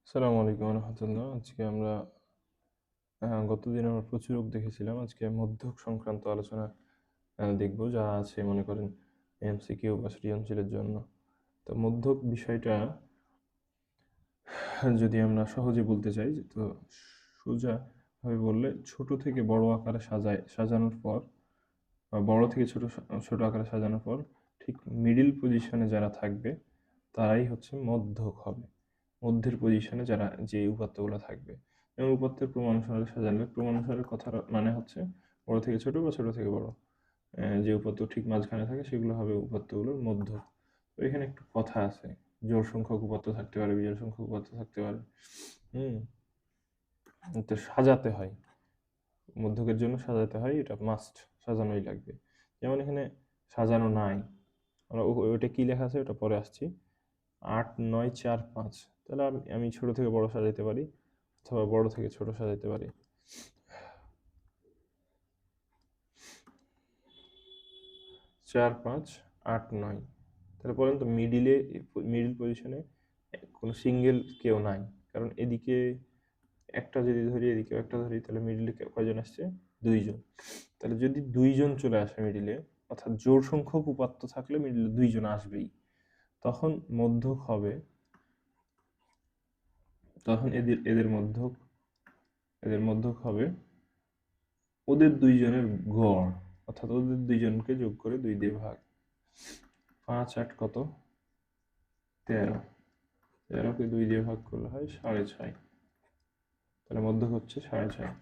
আসসালামু আলাইকুম রহমতুল্লাহ। আজকে আমরা গতদিন আমরা প্রচুরক দেখেছিলাম। আজকে মধ্যক সংক্রান্ত আলোচনা দেখব, যা আছে মনে করেন এমসিকিউ বা সৃজনশীলের জন্য। তো মধ্যক বিষয়টা যদি আমরা সহজে বলতে চাই, তো সোজাভাবে বললে ছোট থেকে বড় আকারে সাজানোর পর, বা বড় থেকে ছোট আকারে সাজানোর পর ঠিক মিডিল পজিশনে যারা থাকবে তারাই হচ্ছে মধ্যক হবে। মধ্যের পজিশনে যে উপাত্তগুলো থাকবে, এবং উপাত্তের ক্রমানুসারে সাজালে, ক্রমানুসারের কথার মানে হচ্ছে বড় থেকে ছোট বা ছোট থেকে বড়, যে উপাত্ত ঠিক মাঝখানে থাকে সেগুলো হবে উপাত্তগুলোর মধ্যক। তো এখানে একটু কথা আছে, জোড় সংখ্যক উপাত্ত থাকতে পারে, বিজোড় সংখ্যক উপাত্ত থাকতে পারে। তো সাজাতে হয়, মধ্যকের জন্য সাজাতে হয়, এটা মাস্ট, সাজানোই লাগবে। যেমন এখানে সাজানো নাই, আমরা ওইটা কি লেখা আছে ওটা পরে আসছি। 8 9 4 5, তাহলে আমি ছোট থেকে বড় সাজাইতে পারি, অথবা বড় থেকে ছোট সাজাইতে পারি। 4 5 8 9, তাহলে বলেন তো মিডিল পজিশনে কোনো সিঙ্গেল কেউ নাই, কারণ এদিকে একটা যদি ধরি, এদিকেও একটা ধরি, তাহলে মিডিলে কয়জন আসছে? 2 জন। তাহলে যদি 2 জন চলে আসে মিডিলে, অর্থাৎ জোড় সংখ্যক উপাত্ত থাকলে মিডিলে 2 জন আসবেই, তখন মধ্যক হবে, তখন এদের মধ্যক হবে ওদের 2 জনের গড়, অর্থাৎ ওদের 2 জনকে যোগ করে 2 দিয়ে ভাগ। 5 8 কত? 13। 13কে 2 দিয়ে ভাগ করলে হয় 6.5, তাহলে মধ্যক হচ্ছে 6.5।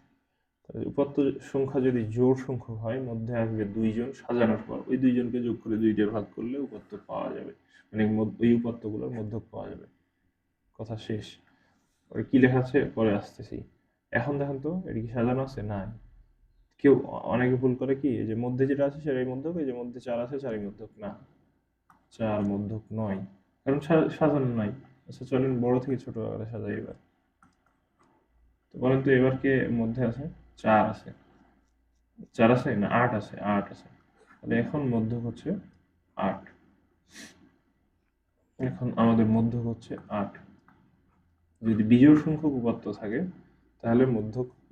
তাহলে উপাত্ত সংখ্যা যদি জোড় সংখ্যক হয়, মধ্যে আসবে 2 জন, সাজানোর পর ওই 2 জনকে যোগ করে 2 দিয়ে ভাগ করলে উপাত্ত পাওয়া যাবে, মানে ওই উপাত্তগুলোর মধ্যক পাওয়া যাবে। কথা শেষ। ওই কি লেখা আছে পরে আসতেছি। এখন দেখেন তো এটা কি সাজানো আছে? না। অনেকে ভুল করে কি, এই যে মধ্যে যেটা আছে সেটাই মধ্যক, এই যে মধ্যে 4 আছে 4ই মধ্যক। না, 4 মধ্যক নয়, কারণ সাজানো নাই। আচ্ছা চলেন বড় থেকে ছোট আকারে সাজাই এবার। তো বলেন তো এবার কে মধ্যে আছে? 4 আছে। 4 আছে না 8 আছে? 8 আছে। তাহলে এখন মধ্যক হচ্ছে 8। এখন আমাদের মধ্যক হচ্ছে 8। যদি বিজোড় সংখ্যক উপাত্ত থাকে তাহলে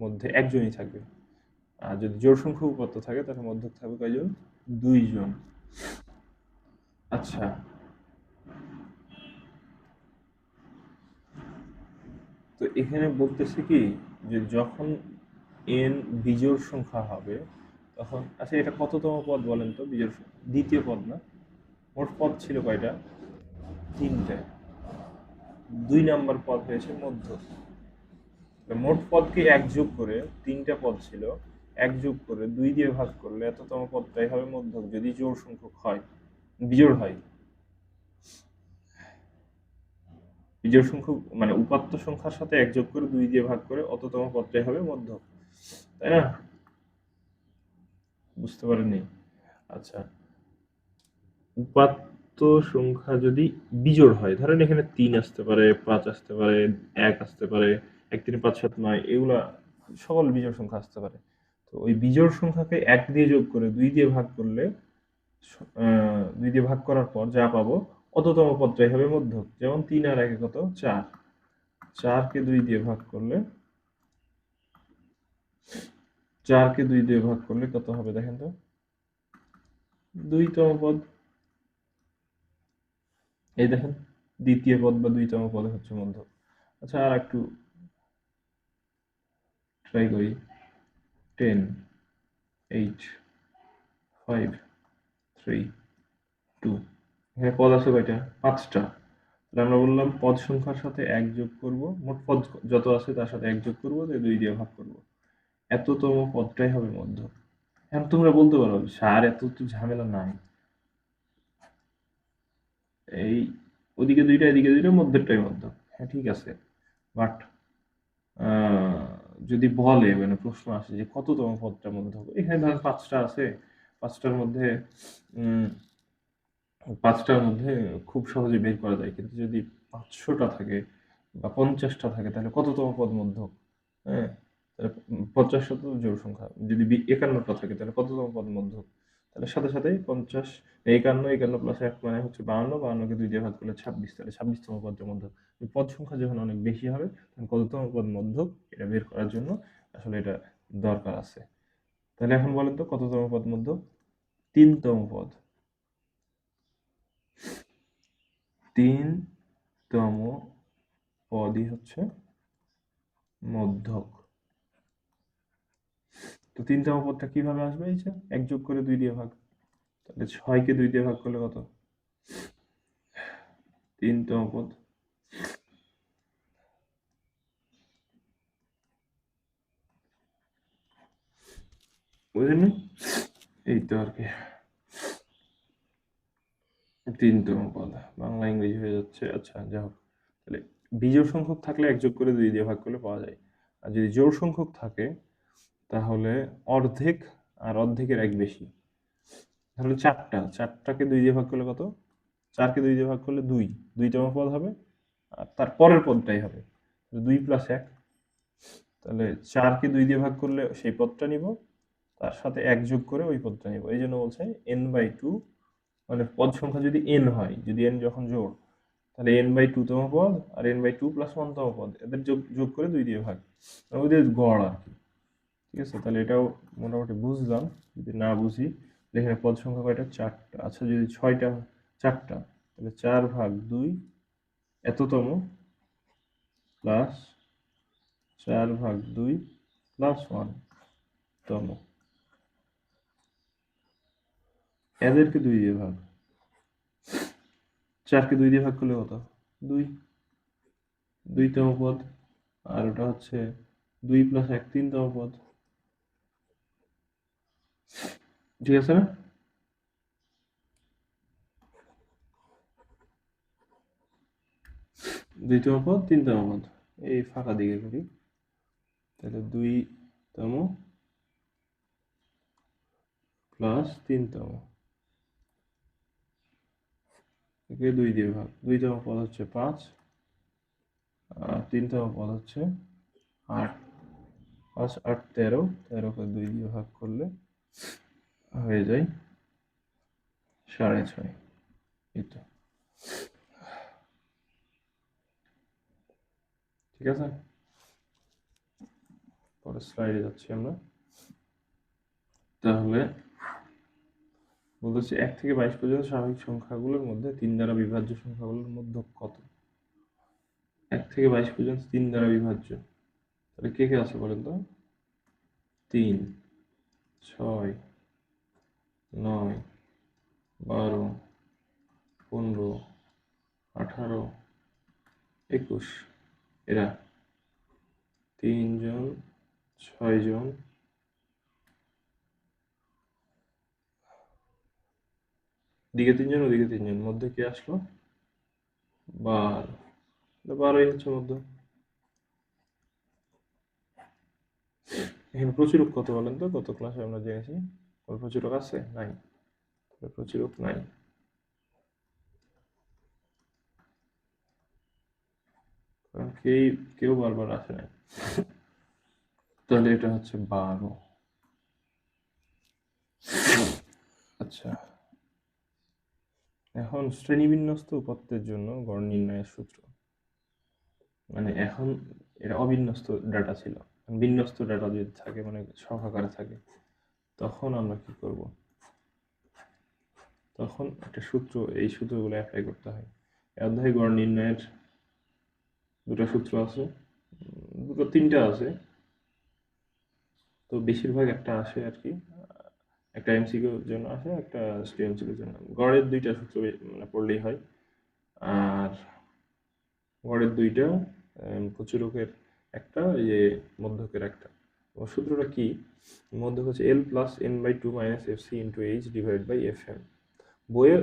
মধ্যে একজনই থাকবে, আর যদি জোড় সংখ্যক উপাত্ত থাকে তাহলে মধ্যক থাকবে কয়জন? 2 জন। আচ্ছা, তো এখানে বলতেছে কি, যে যখন n বিজোড় সংখ্যা হবে তখন, আচ্ছা এটা কততম পদ বলেন তো? বিজোড় দ্বিতীয় পদ না? মোট পদ ছিল কয়টা? 3টে। 2 নাম্বার পদ হয়েছে মধ্যক। মোট পদকে 1 যোগ করে, 3টা পদ ছিল, 1 যোগ করে 2 দিয়ে ভাগ করলে এততম পদটাই হবে মধ্যক, যদি জোড় সংখ্যক হয়, বিজোড় হয়। বিজোড় সংখ্যক মানে উপাত্ত সংখ্যার সাথে 1 যোগ করে 2 দিয়ে ভাগ করে অততম পদটাই হবে মধ্যক, তাই না? বুঝতে পারেননি? আচ্ছা, উপাত্ত সংখ্যা যদি বিজোড় হয়, ধরেন এখানে 3 আসতে পারে, 5 আসতে পারে, 1 আসতে পারে, 1 3 5 7 9, এগুলা সকল বিজোড় সংখ্যা আসতে পারে। তো ওই বিজোড় সংখ্যাকে 1 দিয়ে যোগ করে 2 দিয়ে ভাগ করলে, 2 দিয়ে ভাগ করার পর যা পাবো অততম পদটাই হবে মধ্যক। যেমন 3 আর 1 কত? 4। 4কে 2 দিয়ে ভাগ করলে, 4কে 2 দিয়ে ভাগ করলে কত হবে দেখেন তো? 2তম পদ। এই দেখেন, দ্বিতীয় পদ বা 2তম পদ হচ্ছে মধ্যক। আচ্ছা আর একটু ট্রাই করি। 10 8 5 3 2, এখানে পদ আছে কয়টা? 5টা। তাহলে আমরা বললাম পদ সংখ্যার সাথে 1 যোগ করব, মোট পদ যত আছে তার সাথে 1 যোগ করব, 2 দিয়ে ভাগ করব, এততম পদটাই হবে মধ্যক। এখন তোমরা বলতে পারো স্যার এত তো ঝামেলা নাই, এই ওদিকে 2টা এদিকে 2টা, মধ্যেরটাই মধ্যক। হ্যাঁ ঠিক আছে, বাট যদি বলে, মানে প্রশ্ন আসে যে কততম পদটা মধ্যক, এখানে ধরেন 5টা আছে, 5টার মধ্যে 5টার মধ্যে খুব সহজে বের করা যায়, কিন্তু যদি 500টা থাকে বা 50টা থাকে তাহলে কততম পদ মধ্যক? হ্যাঁ, তাহলে 50টা তো জোড় সংখ্যা, যদি 51টা থাকে তাহলে কততম পদ মধ্যক? তাহলে সাথে সাথেই 50 51 51 প্লাস 1 মানে হচ্ছে 52 52কে 2 দিয়ে ভাগ করলে 26, তাহলে 26তম পদের মধ্যক। পদ সংখ্যা যখন অনেক বেশি হবে তখন কততম পদ মধ্যক এটা বের করার জন্য আসলে এটা দরকার আছে। তাহলে এখন বলেন তো কততম পদ মধ্যক? 3তম পদ। 3তম পদই হচ্ছে মধ্যক। তো 3তম পদটা কিভাবে আসবে? এই যে 1 যোগ করে 2 দিয়ে ভাগ। তাহলে 6কে 2 দিয়ে ভাগ করলে কত? 3তম পদ। বুঝলেন? এই তো আর কি 3তম পদ। বাংলা ইংরেজি হয়ে যাচ্ছে। আচ্ছা যাই হোক, তাহলে বিজোড় সংখ্যক থাকলে 1 যোগ করে 2 দিয়ে ভাগ করলে পাওয়া যায়। আর যদি জোড় সংখ্যক থাকে তাহলে অর্ধেক আর অর্ধেকের 1 বেশি। তাহলে 4টাকে 2 দিয়ে ভাগ করলে কত? 4কে 2 দিয়ে ভাগ করলে 2, 2তম পদ হবে আর তার পরের পদটাই হবে 2 প্লাস 1। তাহলে 4কে 2 দিয়ে ভাগ করলে সেই পদটা নিব, তার সাথে 1 যোগ করে ওই পদটা নিব। এই জন্য বলছে n/2, মানে পদ সংখ্যা যদি n হয়, যদি n যখন জোড়, তাহলে n/2 তম পদ আর n/2 প্লাস 1 তম পদ এদের যোগ যোগ করে 2 দিয়ে ভাগ, ওদের গড় আর কি। ঠিক আছে, তাহলে এটাও মোটামুটি বুঝলাম। যদি না বুঝি, এখানে পদ সংখ্যা কয়টা? 4টা। আচ্ছা যদি 6টা, 4টা, তাহলে 4/2 এততম প্লাস 4/2 প্লাস 1 তম, এদেরকে 2 দিয়ে ভাগ। 4কে 2 দিয়ে ভাগ করলে কত? 2, 2তম পদ। আর ওটা হচ্ছে 2 প্লাস 1 3তম পদ। ঠিক আছে না? দ্বিতীয় পদ 3তম পদ, এই ফাঁকা দিকে করি। তাহলে 2তম প্লাস 3তম, একে 2 দিয়ে ভাগ। 2তম পদ হচ্ছে 5 আর 3তম পদ হচ্ছে 8। 5 8 13, 13কে 2 দিয়ে ভাগ করলে হয়ে যায় 6.5। এই তো, ঠিক আছে। পরের স্লাইডে যাচ্ছি আমরা। তাহলে বলতেছি 1 থেকে 22 পর্যন্ত স্বাভাবিক সংখ্যাগুলোর মধ্যে 3 দ্বারা বিভাজ্য সংখ্যাগুলোর মধ্যক কত? 1 থেকে 22 পর্যন্ত 3 দ্বারা বিভাজ্য, তাহলে কে কে আছে বলেন তো? 3, 6, 9, 12, 15, 18, 21, এরা 3 জন, 6 জন, দিকে 3 জন, ওদিকে 3 জন, মধ্যে কে আসলো? 12। 12ই হচ্ছে মধ্য। এখানে প্রচুরক কত বলেন তো? গত ক্লাসে আমরা জেনেছি। ওর প্রচুরক আছে? নাই। প্রচুরক নাই, কারণ কেউ বারবার আসে নাই। তাহলে এটা হচ্ছে 12। আচ্ছা, এখন শ্রেণীবিন্যস্ত উপাত্তের জন্য গড় নির্ণয়ের সূত্র, মানে এখন এটা অবিন্যস্ত ডাটা ছিল, বিন্যস্ত ডাটা যদি থাকে মানে সহকারে থাকে, তখন আমরা কি করব? তখন একটা সূত্র, এই সূত্রগুলো অ্যাপ্লাই করতে হয়। এই অধ্যায়ে গড় নির্ণয়ের দুটো সূত্র আছে, দুটো তিনটা আছে, তো বেশিরভাগ একটা আসে আর কি, একটা এমসিকিউর জন্য আসে, একটা এমসিকিউর জন্য। গড়ের 2টা সূত্র মানে পড়লেই হয়। আর গড়ের 2টা, প্রচুরকের একটা, এই যে মধ্যকের একটা। সূত্রটা কি? মধ্যক হচ্ছে L+n/2 - fc × h divide by fm। বইয়ে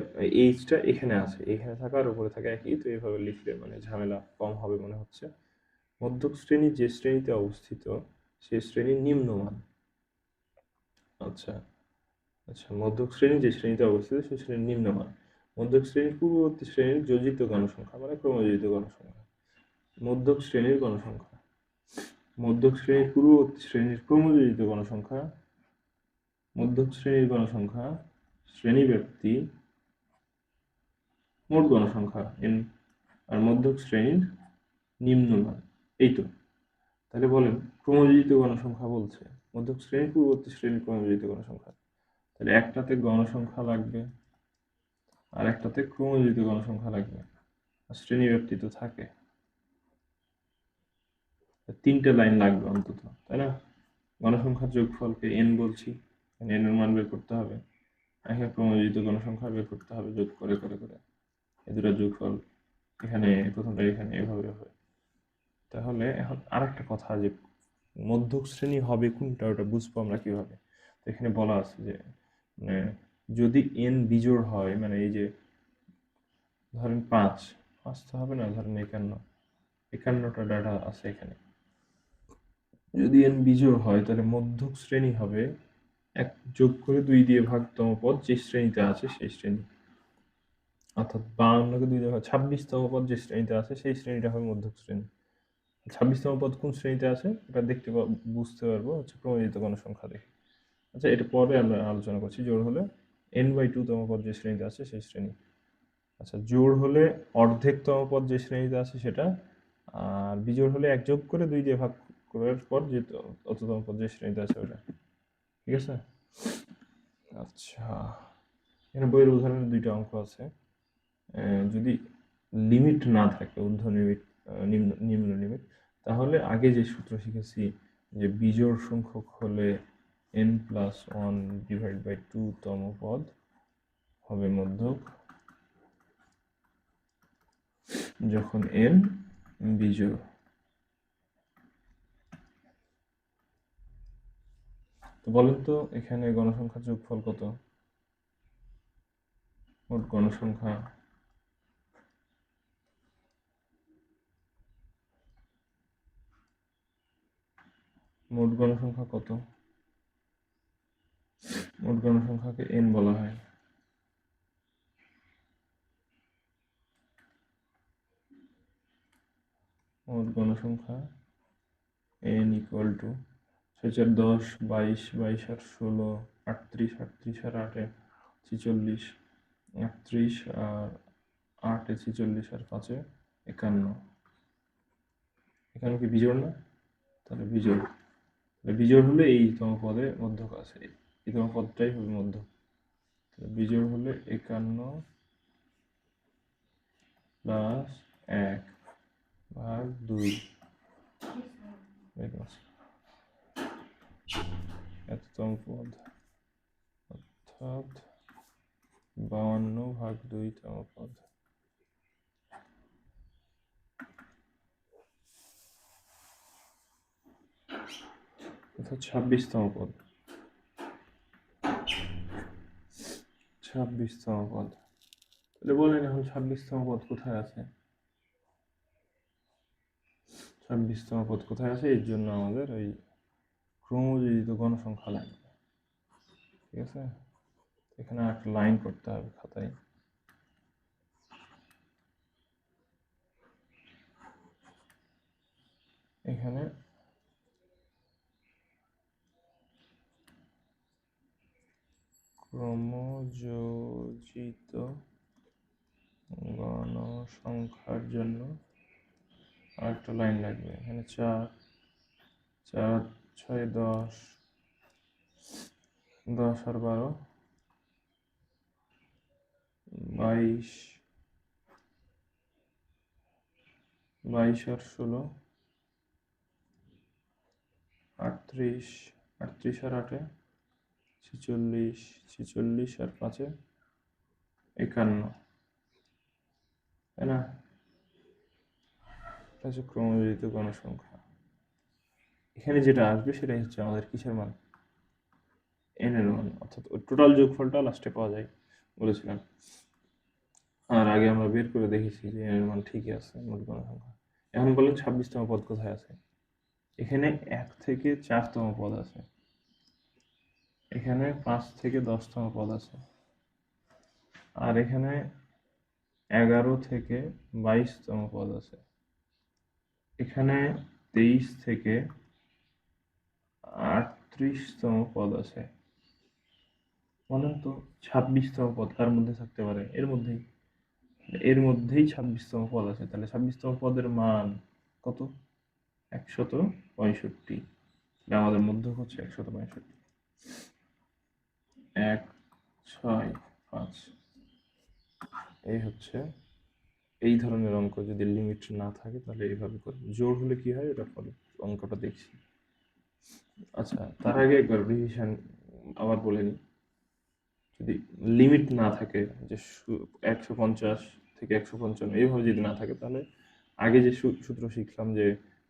এইচটা এখানে আছে, এখানে থাকার উপরে থাকে একই, তো এইভাবে লিখলে মানে ঝামেলা কম হবে মনে হচ্ছে। মধ্যক শ্রেণী যে শ্রেণীতে অবস্থিত সেই শ্রেণীর নিম্নমান। আচ্ছা আচ্ছা, মধ্যক শ্রেণী যে শ্রেণীতে অবস্থিত সেই শ্রেণীর নিম্নমান। মধ্যক শ্রেণীর পূর্ববর্তী শ্রেণীর যোজিত গণসংখ্যা, মানে ক্রমযোজিত গণসংখ্যা। মধ্যক শ্রেণীর গণসংখ্যা, মধ্যক শ্রেণীর পূর্ববর্তী শ্রেণীর ক্রমযোজিত গণসংখ্যা, মধ্যক শ্রেণীর গণসংখ্যা শ্রেণীব্যাপ্তি মোট গণসংখ্যা n আর মধ্যক শ্রেণীর নিম্নমান। এই তো, তাহলে বলেন ক্রমযোজিত গণসংখ্যা বলছে, মধ্যক শ্রেণী পূর্ববর্তী শ্রেণীর ক্রমযোজিত গণসংখ্যা, তাহলে একটাতে গণসংখ্যা লাগবে আর একটাতে ক্রমযোজিত গণসংখ্যা লাগবে, আর শ্রেণীব্যাপ্তি তো থাকে, তিনটে লাইন লাগবে অন্তত, তাই না? গণসংখ্যার যোগফলকে n বলছি, n এর মান বের করতে হবে, এখানে ক্রমযোজিত গণসংখ্যা বের করতে হবে যোগ করে করে করে, এই দুটো যোগফল এখানে প্রথমটা এখানে এভাবে হবে। তাহলে এখন আরেকটা কথা, যে মধ্যক শ্রেণী হবে কোনটা ওটা বুঝবো আমরা কিভাবে? তো এখানে বলা আছে যে মানে যদি n বিজোড় হয়, মানে এই যে ধরেন 5 তো হবে না, ধরেন 51টা ডাটা আছে এখানে, যদি n বিজোড় হয় তাহলে মধ্যক শ্রেণী হবে এক যোগ করে 2 দিয়ে ভাগ তম পদ যে শ্রেণীতে আছে সেই শ্রেণী, অর্থাৎ 52কে 2 দিয়ে ভাগ 26তম পদ যে শ্রেণীতে আছে সেই শ্রেণীটা হবে মধ্যক শ্রেণী। 26তম পদ কোন শ্রেণীতে আছে এটা বুঝতে পারবো হচ্ছে ক্রমযোজিত গণসংখ্যা দেখে। আচ্ছা, এটা পরে আমরা আলোচনা করছি। জোড় হলে n/2 তম পদ যে শ্রেণীতে আছে সেই শ্রেণী। আচ্ছা, জোড় হলে অর্ধেকতম পদ যে শ্রেণীতে আছে সেটা, আর বিজোড় হলে 1 যোগ করে 2 দিয়ে ভাগ করার পর যে অততম পদ যে শ্রেণীতে আছে ওটা। ঠিক আছে? আচ্ছা, এখানে বইয়ের উদাহরণে 2টা অঙ্ক আছে। যদি লিমিট না থাকে, ঊর্ধ্ব লিমিট নিম্ন লিমিট, তাহলে আগে যে সূত্র শিখেছি যে বিজোড় সংখ্যক হলে n+1/2 তম পদ হবে মধ্যক, যখন n বিজোড়। তো বলেন তো এখানে গণসংখ্যার যোগফল কত? মোট গণসংখ্যা কত? মোট গণসংখ্যাকে n বলা হয়। মোট গণসংখ্যা n = 6 × 10, 22, 22 আর 16, 38, 38 আর 8 46, 38 আর 8 46 আর 5 51। এখানে কি বিজোড় না? তাহলে বিজোড়, বিজোড় হলে এই তম পদে মধ্যক আছে, এই তম পদটাই হবে মধ্যক। তাহলে বিজোড় হলে 51 + 1/2 এততম পদ, অর্থাৎ 52/2 তম পদ। অর্থাৎ 26তম পদ। 26তম পদ। তাহলে বলেন এখন 26তম পদ কোথায় আছে? 26তম পদ কোথায় আছে? এর জন্য আমাদের ওই ক্রমযোজিত গণসংখ্যা লাগবে। ঠিক আছে, এখানে একটা লাইন করতে হবে খাতায়। এখানে ক্রমযোজিত গণসংখ্যার জন্য আরেকটা লাইন লাগবে। এখানে 4, 4, 6, 10, 10 আর 12, 22, 22 আর 16, 38, 38 আর 8, 46, 46 আর 5 51, তাই না? এটা হচ্ছে ক্রমযোজিত গণসংখ্যা। এখানে যেটা আসবে সেটাই হচ্ছে আমাদের কিসের মান? n এর মান, অর্থাৎ টোটাল যোগফলটা লাস্টে পাওয়া যায় বলেছিলাম। আর আগে আমরা বের করে দেখেছি যে n এর মান ঠিকই আছে মোট গণসংখ্যা। এখন বলেন 26তম পদ কোথায় আছে? এখানে 1 থেকে 4তম পদ আছে, এখানে 5 থেকে 10তম পদ আছে, আর এখানে 11 থেকে 22তম পদ আছে, এখানে 23 থেকে 38তম পদ আছে, বলেন তো 26তম পদ কার মধ্যে থাকতে পারে? এর মধ্যেই 26তম পদ আছে, তাহলে 26তম পদের মান কত? 165। আমাদের মধ্যক হচ্ছে 165। 165। এই হচ্ছে এই ধরনের অঙ্ক যদি লিমিট না থাকে তাহলে এইভাবে করবো। জোড় হলে কি হয় এটা পরে অঙ্কটা দেখছি। আচ্ছা, তার আগে একবার রিভিশন আবার বলে নিই। যদি লিমিট না থাকে যে 150 থেকে 155 এইভাবে যদি না থাকে, তাহলে আগে যে সূত্র শিখলাম যে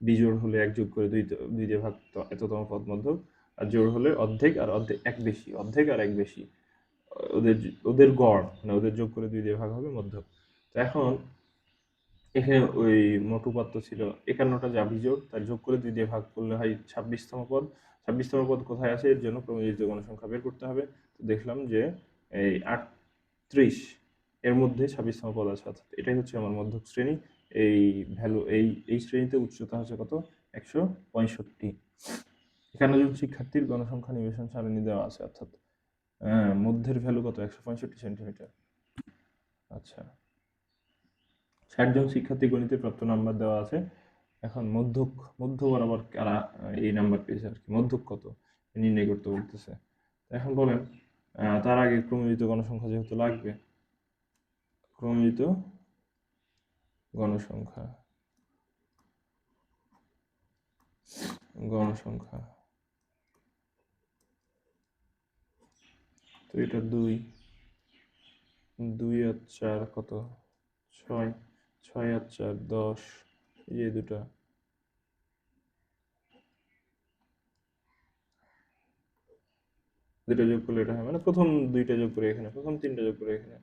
বিজোড় হলে 1 যোগ করে 2 2 দিয়ে ভাগ, এততম পদ মধ্যক, আর জোড় হলে অর্ধেক আর অর্ধেক এক বেশি, অর্ধেক আর এক বেশি, ওদের ওদের গড় মানে ওদের যোগ করে 2 দিয়ে ভাগ হবে মধ্যক। তো এখন এখানে ওই মোট উপাত্ত ছিল 51টা, যা বিজোড় তার যোগ করে 2 দিয়ে ভাগ করলে হয় 26তম পদ। 26তম পদ কোথায় আছে এর জন্য ক্রমযোজিত গণসংখ্যা বের করতে হবে। তো দেখলাম যে এই 38 এর মধ্যে 26তম পদ আছে, অর্থাৎ এটাই হচ্ছে আমার মধ্যক শ্রেণী। এই ভ্যালু এই শ্রেণীতে উচ্চতা হচ্ছে কত? 165। এখানে যদি শিক্ষার্থীর গণসংখ্যা নিবেশন সারণী দেওয়া আছে, অর্থাৎ মধ্যের ভ্যালু কত? 165 সেন্টিমিটার। আচ্ছা, 60 জন শিক্ষার্থী গণিতে প্রাপ্ত নাম্বার দেওয়া আছে। এখন মধ্য বরাবর কারা এই নাম্বার পেয়েছে আর কি, মধ্যক কত নির্ণয় করতে বলতেছে। এখন বলেন, তার আগে ক্রমযোজিত গণসংখ্যা যেহেতু লাগবে, ক্রমযোজিত গণসংখ্যা গণসংখ্যা তো এটা 2 আর 4 কত? 6, 6 আর 4 10, এই দুটা যোগ করলে এটা হয়, মানে প্রথম 2টা যোগ করে এখানে, প্রথম 3টা যোগ করে এখানে,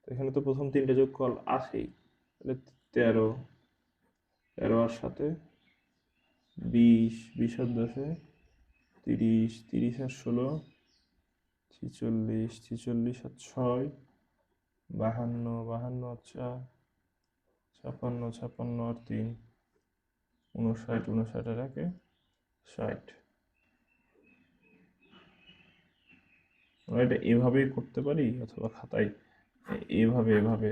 তো এখানে তো প্রথম 3টা যোগ কল আসেই, তাহলে 13, 13 আর 7 20, 20 আর 10 30, 30 আর 16 46, 46 আর 6 52, 52 আর 4 56, 56 আর 3 59, 59 আর 1 60। আমরা এটা এভাবেই করতে পারি, অথবা খাতায় এভাবে এভাবে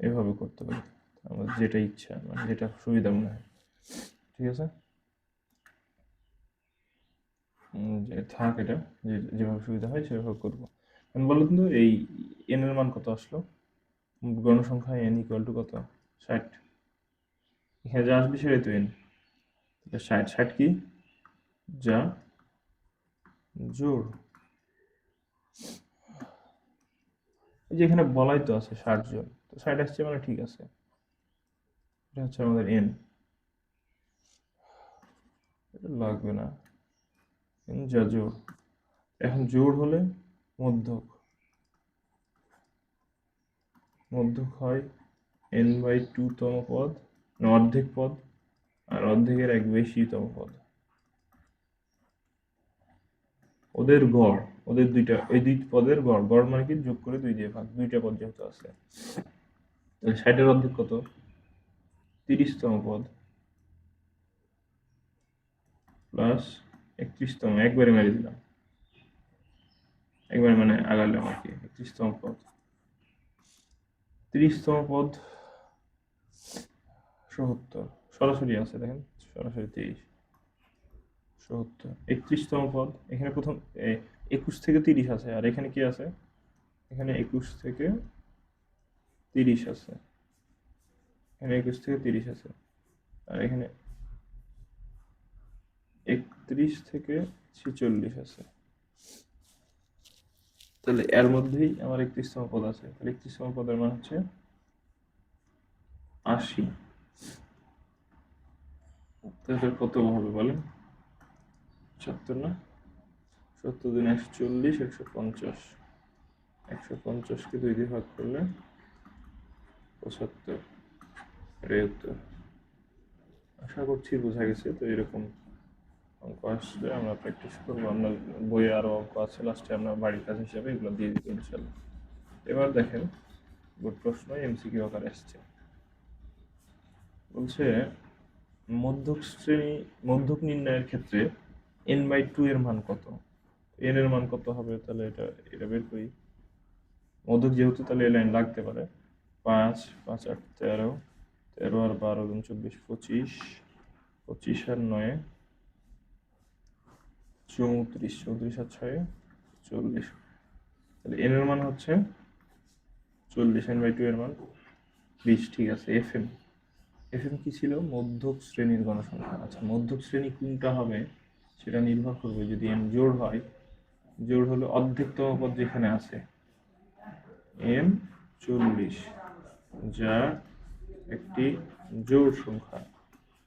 এভাবে করতে পারি, আমার যেটা ইচ্ছা, মানে যেটা সুবিধা মনে হয়। ঠিক আছে, যে থাক, এটা যেভাবে সুবিধা হয় সেভাবে করবো। বলুন তো এই এন এর মান কত আসলো? গণসংখ্যা এন ইকুয়াল টু কত? 60। এখানে যা আসবে সেটাই তো এন। 60, 60 কি? যা জোড়। এই যে এখানে বলাই তো আছে 60 জন, তো 60 আসছে মানে ঠিক আছে, এটা হচ্ছে আমাদের এন। এটা লাগবে না, এন যা জোড়। এখন জোড় হলে মধ্যক হয় n/2 তম পদ, না অর্ধেক পদ, আর অর্ধেকের এক বেশিতম পদ। ওদের গড়, ওদের দুইটা, ওই দুই পদের গড়, গড় মানে কি? যোগ করে 2 দিয়ে ভাগ, 2টা পদ যেহেতু আছে। তাহলে 60-এর অর্ধেক কত? 30তম পদ প্লাস 31তম, একবারে মেরে দিলাম, একবারে মানে আগালাম আর কি। 31তম পদ, 30তম পদ 70, সরাসরি আছে দেখেন, সরাসরি 30, 70। 31তম পদ, এখানে প্রথম 21 থেকে 30 আছে, আর এখানে কি আছে? এখানে 21 থেকে 30 আছে, এখানে 21 থেকে 30 আছে, আর এখানে 31 থেকে 46 আছে। তাহলে এর মধ্যেই আমার 31তম পদ আছে, তাহলে 31তম পদের মান হচ্ছে 80। তাহলে কত হবে বলেন? 70 না? 70 দিন 140, 150, 150কে 2 দিয়ে ভাগ করলে 75, এটাই উত্তর। আশা করছি বোঝা গেছে। তো এরকম অঙ্ক আসলে আমরা প্র্যাকটিস করবো, আমরা বইয়ে আরও অঙ্ক আছে, লাস্টে আমরা বাড়ির কাজ হিসাবে এগুলো দিয়ে দিতে ইনশাল্লাহ। এবার দেখেন, গুড প্রশ্ন, এমসিকিউ আকারে আসছে। বলছে মধ্যক নির্ণয়ের ক্ষেত্রে n/2 এর মান কত? এন এর মান কত হবে? তাহলে এটা বের করি। মধ্যক যেহেতু, তাহলে এই লাইন লাগতে পারে। 5 5 8 13, 13 আর 12 গুণ 24 25, 25 আর 9 34, 34 আর 6 40। তাহলে এন এর মান হচ্ছে 40, n/2 এর মান 20। ঠিক আছে। এফএম কি ছিল? মধ্যক শ্রেণীর গণসংখ্যা। আচ্ছা, মধ্যক শ্রেণী কোনটা হবে সেটা নির্ভর করবে যদি এন জোড় হয়। জোড় হলে অর্ধেকতম পদ যেখানে আছে এন 40, যা একটি জোড় সংখ্যা,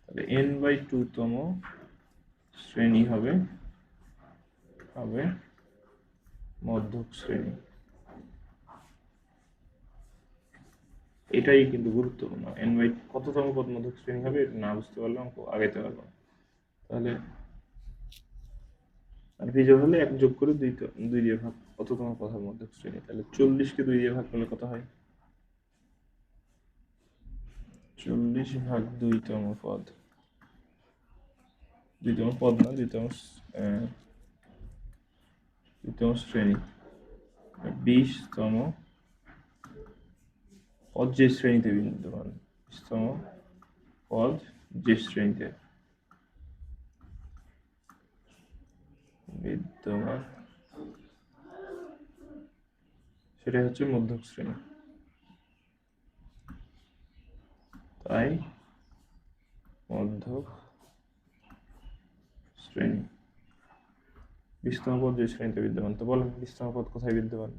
তাহলে n/2 তম শ্রেণী হবে মধ্যক শ্রেণী। এটাই কিন্তু গুরুত্বপূর্ণ। কততম পদ মধ্যক শ্রেণী হবে এটা না বুঝতে পারলে অঙ্ক আগাইতে পারবো না। তাহলে আর বিজোড় হলে 1 যোগ করে 2 দিয়ে ভাগ, কততম পদ হবে মধ্যক শ্রেণী। তাহলে 40 কে 2 দিয়ে ভাগ করলে কত হয়? 40 ভাগ 2তম পদ, 2তম পদ না, 2তম শ্রেণী। 20তম পদ যে শ্রেণীতে বিদ্যমান, 20তম পদ যে শ্রেণীতে বিদ্যমান সেটা হচ্ছে মধ্যক শ্রেণী। তাই মধ্যক শ্রেণী 20তম পদ যে শ্রেণীতে বিদ্যমান। তো বলেন 20তম পদ কোথায় বিদ্যমান?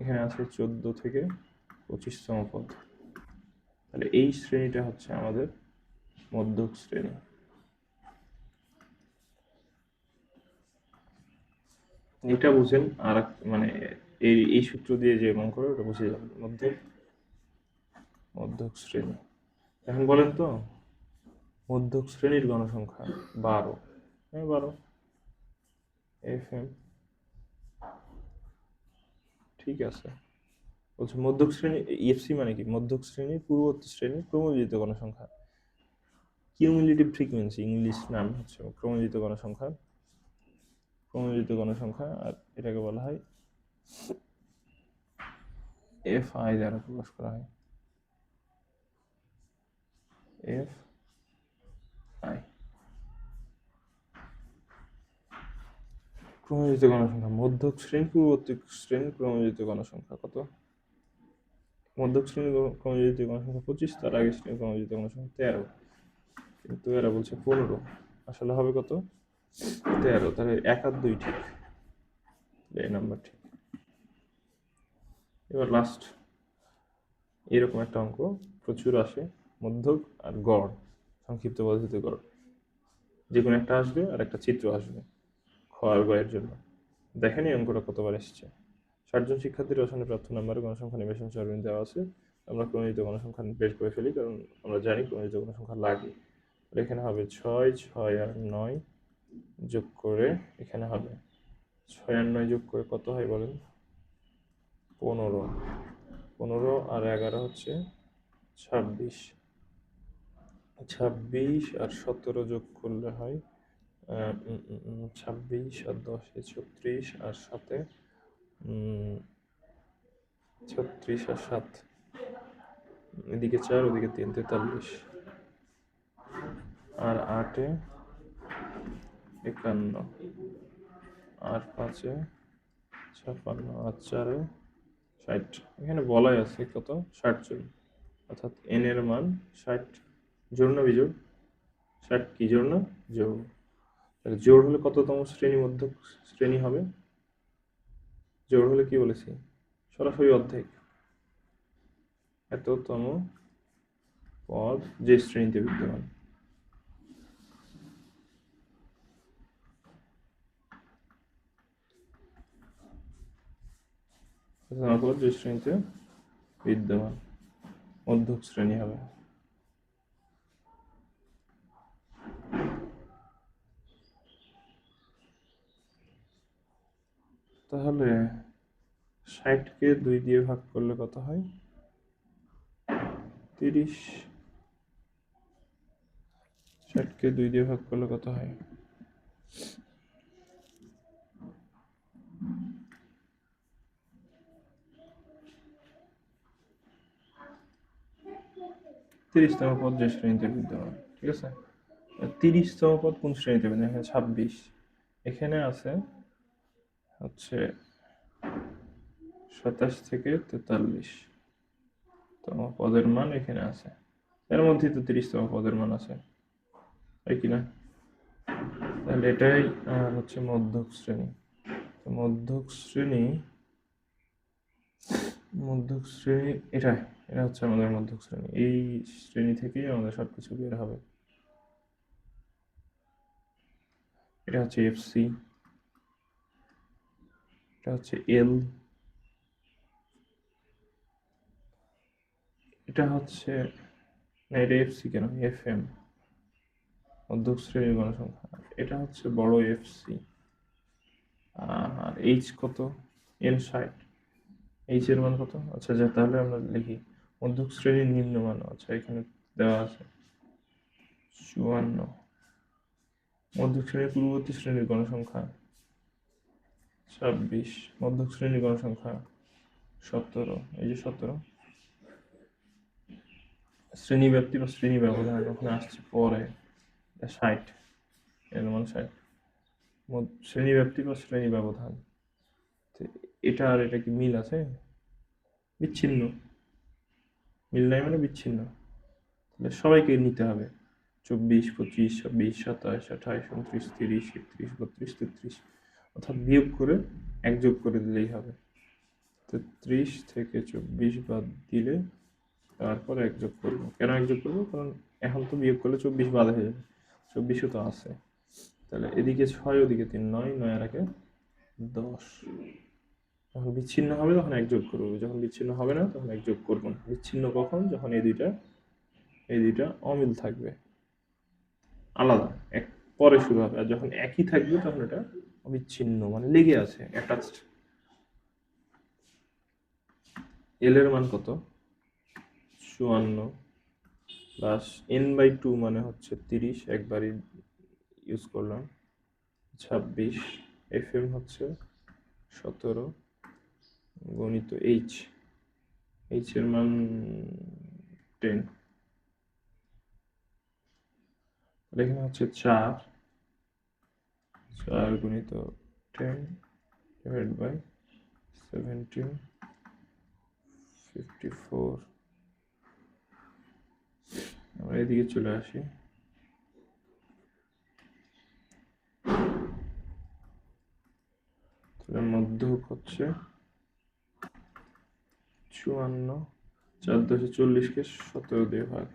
এখানে আছে 14 থেকে 25তম পদ। তাহলে এই শ্রেণীটা হচ্ছে আমাদের মধ্যক শ্রেণী। এটা বুঝেন, আর মানে এই সূত্র দিয়ে যে অঙ্ক করে ওটা বুঝে যাবেন। মধ্যক শ্রেণী। এখন বলেন তো, মধ্যক শ্রেণীর গণসংখ্যা 12। হ্যাঁ, 12 এফএম। ঠিক আছে। বলছে মধ্যক শ্রেণী, ইএফসি মানে কি? মধ্যক শ্রেণীর পূর্ববর্তী শ্রেণীর ক্রমযোজিত গণসংখ্যা। কিউমুলেটিভ ফ্রিকোয়েন্সি ইংলিশ নাম হচ্ছে ক্রমযোজিত গণসংখ্যা। আর এটাকে বলা হয় এফআই দ্বারা প্রকাশ করা হয়। এফআই ক্রমযোজিত গণসংখ্যা। মধ্যক শ্রেণী পূর্ববর্তী শ্রেণীর ক্রমযোজিত গণসংখ্যা কত? মধ্যক শ্রেণীর ক্রমযোজিত গণসংখ্যা 25, তার আগের শ্রেণীর ক্রমযোজিত গণসংখ্যা 13, কিন্তু এরা বলছে 15। আসলে হবে কত? 13। তাহলে 1 আর 2 ঠিক, এই নাম্বার ঠিক। এবার লাস্ট এরকম একটা অঙ্ক প্রচুর আসে, মধ্যক আর গড়, সংক্ষিপ্ত পদ্ধতিতে গড়, যে কোনো একটা আসবে আর একটা চিত্র আসবে খ আর গ এর জন্য। দেখেন এই অঙ্কটা কতবার এসেছে। 60 জন শিক্ষার্থীর রচনায় প্রাপ্ত নাম্বারের গণসংখ্যা নিবেশন সরণি দেওয়া আছে। আমরা ক্রমযোজিত গণসংখ্যা বের করে ফেলি, কারণ আমরা জানি ক্রমযোজিত গণসংখ্যা লাগে। এখানে হবে 6, 6 আর 9 যোগ করে, এখানে হবে 6 আর 9 যোগ করে কত হয় বলেন? 15। 15 আর 11 হচ্ছে 26। 26 আর 17 যোগ করলে হয় 26 আর 10-এ 36 আর 7-এ 36 আর 7, এদিকে 4 ওদিকে 3, 43 আর 8-এ 51 আর 5-এ 56 আর 4-এ 60। এখানে বলাই আছে কত? 60 জন, অর্থাৎ এন এর মান 60। জোড় না বিজোড়? 60 কি জোড় না জোড়? তাহলে জোড় হলে কততম শ্রেণী মধ্যক শ্রেণী হবে? জোড় হলে কি বলেছি? সরাসরি অর্ধেক। এততম পদ যে শ্রেণীতে বিদ্যমান। পদ যে শ্রেণীতে বিদ্যমান মধ্যক শ্রেণী হবে। তাহলে 60-কে 2 দিয়ে ভাগ করলে কত হয়? 30। 60-কে 2 দিয়ে ভাগ করলে কত হয়? 30তম পদ যে শ্রেণীতে বিদ্যমান, ঠিক আছে। 30তম পদ কোন শ্রেণীতে বিদ্যমান? এখানে 26, এখানে আছে হচ্ছে 27 থেকে 43তম পদের মান এখানে আছে, এর মধ্যে তো 30তম পদের মান আছে, তাই কিনা? তাহলে এটাই হচ্ছে মধ্যক শ্রেণী। মধ্যক শ্রেণী এটা এটা হচ্ছে আমাদের মধ্যক শ্রেণী। এই শ্রেণী থেকেই আমাদের সবকিছু বের হবে। এটা হচ্ছে এফসি, এটা হচ্ছে এল, এটা হচ্ছে না, এটা এফসি কেন, এফএম, মধ্যক শ্রেণীর গণসংখ্যা। এটা হচ্ছে বড় এফসি। আর এইচ কত? এন 60। এইচ এর মান কত? আচ্ছা যা, তাহলে আমরা লিখি মধ্যক শ্রেণীর নিম্নমান। আচ্ছা এখানে দেওয়া আছে 54। মধ্যক শ্রেণীর পূর্ববর্তী শ্রেণীর গণসংখ্যা 26। মধ্যক শ্রেণীর গণসংখ্যা 17, এই যে 17। শ্রেণী ব্যাপ্তি বা শ্রেণী ব্যবধান ওখানে আসছে পরে 60, এর মান 60। শ্রেণী ব্যাপ্তি বা শ্রেণী ব্যবধান, এটা আর এটা কি মিল আছে? বিচ্ছিন্ন। মিল নাই মানে বিচ্ছিন্ন। তাহলে সবাইকে নিতে হবে 24, 25, 26, 27, 28, 29, 30, 31, 32, 33, অর্থাৎ বিয়োগ করে এক যোগ করে দিলেই হবে। 33 থেকে 24 বাদ দিলে তারপর এক যোগ করবো। কেন এক যোগ করবো? কারণ এখন তো বিয়োগ করলে 24 বাদ হয়ে যাবে, 24ও তো আছে। তাহলে এদিকে 6, ওদিকে 3, 9, 9 আর 1 10। যখন বিচ্ছিন্ন হবে তখন এক যোগ করবো, যখন বিচ্ছিন্ন হবে না তখন এক যোগ করবো না। বিচ্ছিন্ন কখন? যখন এই দুইটা অমিল থাকবে, আলাদা, এক পরে শুরু হবে। আর যখন একই থাকবে তখন এটা অবিচ্ছিন্ন, মানে লেগে আছে, অ্যাটাচড। এল এর মান কত? 54 প্লাস n/2 মানে হচ্ছে 30, একবারই ইউজ করলাম, 26। এফএম হচ্ছে 17 গণিত এইচ এর মান 10। এখানে হচ্ছে 4 গুণিত 10 ডিভাইড বাই 17, 54। আমরা এদিকে চলে আসি। তাহলে মধ্যক হচ্ছে 54, 4×40কে 17 দিয়ে ভাগ।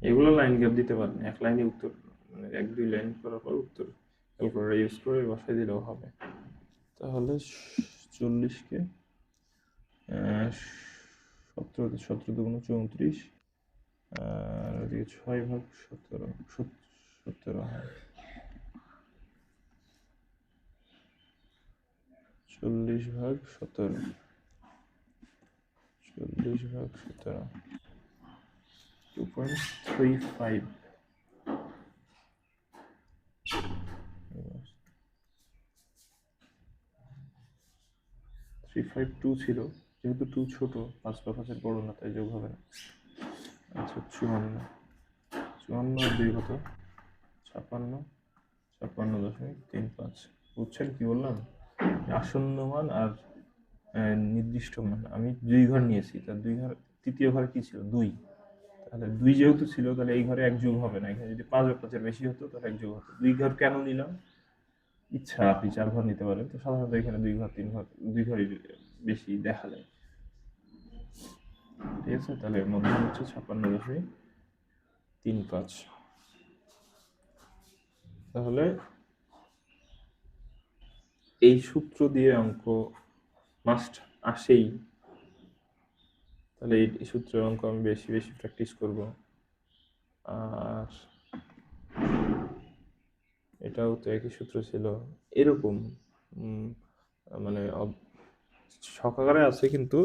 এগুলো লাইন গ্যাপ দিতে পারেন, এক লাইনে উত্তর, মানে 1-2 লাইন করার পর উত্তর ক্যালকুলেটর ইউজ করে বসাই দিলেও হবে। তাহলে 40কে 17 দুগুণ 34, আর ওদিকে 6/17, 17 হয়। 40/17, 2.35। 352 ছিল, যেহেতু 2 ছোট, 5 বা 5-এর বড় না, তাই যোগ হবে না। আচ্ছা 54 আর 2 কত? 56, 56.35। বুঝছেন কি বললাম? আসন্ন মান আর নির্দিষ্ট মান। আমি 2 ঘর নিয়েছি, তার 2 ঘর, তৃতীয় ঘরে কি ছিল? 2। তাহলে 2 যেহেতু ছিল, তাহলে এই ঘরে এক যোগ হবে না। এখানে যদি 5 বা 5-এর বেশি হতো তাহলে এক যোগ হতো। 2 ঘর কেন নিলাম? ইচ্ছা, আপনি 4 ঘর নিতে পারেন। তো সাধারণত এখানে 2 ঘর, 3 ঘর, 2 ঘরই বেশি দেখা যায়, ঠিক আছে। তাহলে মধ্যম হচ্ছে 56.35। তাহলে এই সূত্র দিয়ে অঙ্ক মাস্ট আসেই। তাহলে এই সূত্রের অঙ্ক আমি বেশি বেশি প্র্যাকটিস করব। আর এটাও তো একই সূত্র ছিল, এরকম মানে ছকাকারে আছে, কিন্তু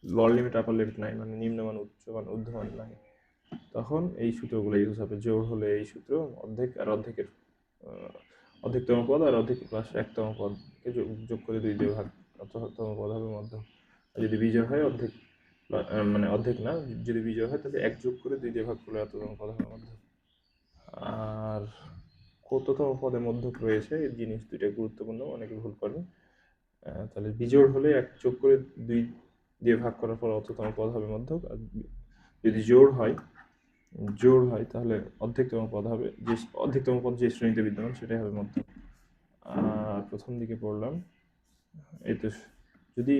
লোয়ার লিমিট আপার লিমিট নাই, মানে নিম্নমান উচ্চমান ঊর্ধ্বমান নাই। তখন এই সূত্রগুলো ইউজ হবে। জোড় হলে এই সূত্র, অর্ধেক আর অর্ধেকের অর্ধেকতম পদ আর অর্ধেক প্লাস 1তম পদকে যোগ করে 2 দিয়ে ভাগ, অর্ধেকতম পদ হবে মধ্যম। আর যদি বিজোড় হয় অর্ধেক মানে অর্ধেক না, যদি বিজোড় হয় তাহলে 1 যোগ করে 2 দিয়ে ভাগ করলে এততম পদ হবে মধ্যক। আর কততম পদে মধ্যক রয়েছে এই জিনিস দুইটা গুরুত্বপূর্ণ, অনেকে ভুল করেন। তাহলে বিজোড় হলে 1 যোগ করে 2 দিয়ে ভাগ করার পর অততম পদ হবে মধ্যক, আর যদি জোড় হয় তাহলে অর্ধেকতম পদ হবে, যে অর্ধেকতম পদ যে শ্রেণীতে বিদ্যমান সেটাই হবে মধ্যক। আর প্রথম দিকে পড়লাম এই তো, যদি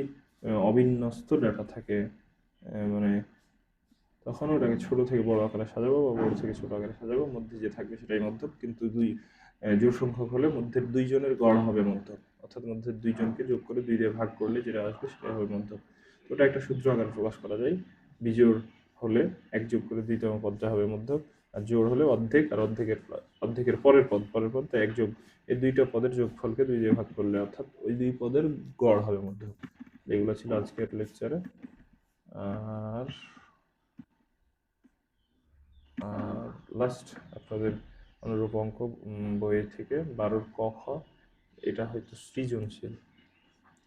অবিন্যস্ত ডাটা থাকে মানে তখন ওটাকে ছোট থেকে বড় আকারে সাজাবো বা বড় থেকে ছোট আকারে সাজাবো, মধ্যে যে থাকবে সেটাই মধ্যক। কিন্তু জোড় সংখ্যক হলে মধ্যের 2 জনের গড় হবে মধ্যক, অর্থাৎ মধ্যের 2 জনকে যোগ করে 2 দিয়ে ভাগ করলে যেটা আসবে সেটাই হবে মধ্যক। তো ওটা একটা সূত্র আকারে প্রকাশ করা যায়। বিজোড় হলে 1 যোগ করে 2তম পদটা হবে মধ্যক, আর জোড় হলে অর্ধেক আর অর্ধেকের পরের পদ তাই 1 যোগ, এই 2টা পদের যোগফলকে 2 দিয়ে ভাগ করলে অর্থাৎ ওই 2 পদের গড় হবে মধ্যক। এগুলো ছিল আজকের লেকচারে। আর লাস্ট আপনাদের অনুরূপ অঙ্ক বইয়ের থেকে 12 ক খ, এটা হয়তো সৃজনশীল।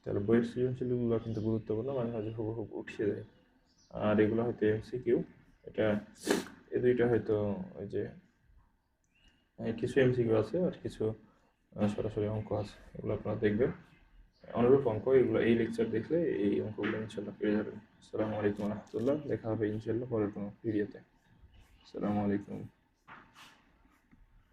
তাহলে বইয়ের সৃজনশীলগুলো কিন্তু গুরুত্বপূর্ণ, মাঝে মাঝে হুবহু উঠিয়ে দেয়। আর এগুলো হয়তো এমসিকিউ, এটা এই দুইটা হয়তো ওই যে কিছু এমসিকিউ আছে আর কিছু সরাসরি অঙ্ক আছে, এগুলো আপনারা দেখবেন। অনুরূপ অঙ্ক এগুলো এই লেকচার দেখলে এই অঙ্কগুলো ইনশাল্লাহ পেয়ে যাবেন। আসসালামু আলাইকুম রহমতুল্লাহ, দেখা হবে ইনশাল্লাহ পরের কোনো ভিডিওতে। আসসালামু আলাইকুম।